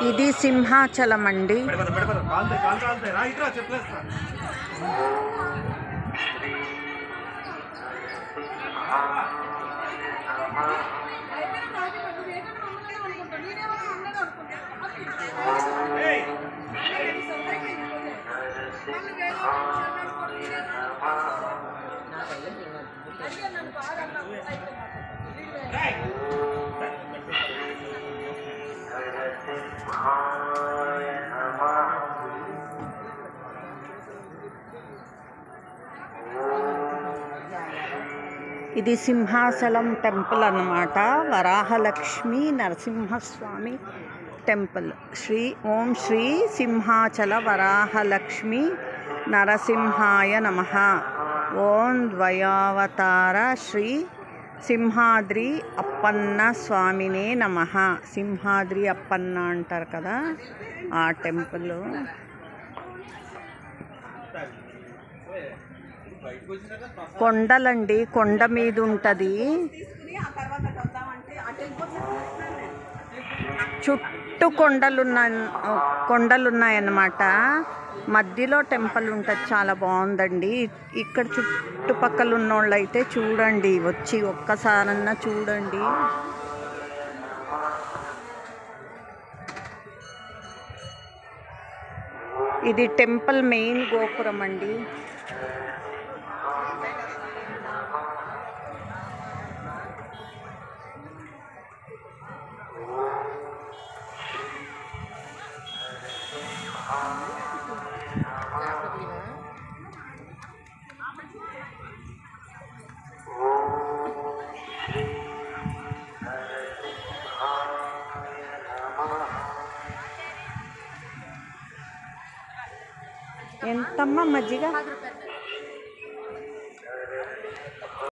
ఇది సింహాచలం అండి. ఇది సింహాచలం టెంపుల్ అన్నమాట. వరాహలక్ష్మి నరసింహస్వామి టెంపుల్. ఓం శ్రీ సింహాచల వరాహలక్ష్మి నరసింహాయ నమః. ఓం ద్వయావతార శ్రీ సింహాద్రి అప్పన్న స్వామినే నమః. సింహాద్రి అప్పన్న అంటారు కదా, ఆ టెంపుల్. కొండలండి, కొండ మీద ఉంటుంది. చుట్టూ కొండలున్నాయన్నమాట. మధ్యలో టెంపుల్ ఉంటుంది. చాలా బాగుందండి. ఇక్కడ చుట్టుపక్కల ఉన్నోళ్ళు అయితే చూడండి, వచ్చి ఒక్కసారన్నా చూడండి. ఇది టెంపుల్ మెయిన్ గోపురం అండి. ఎంతమ్మా మజ్జిగ?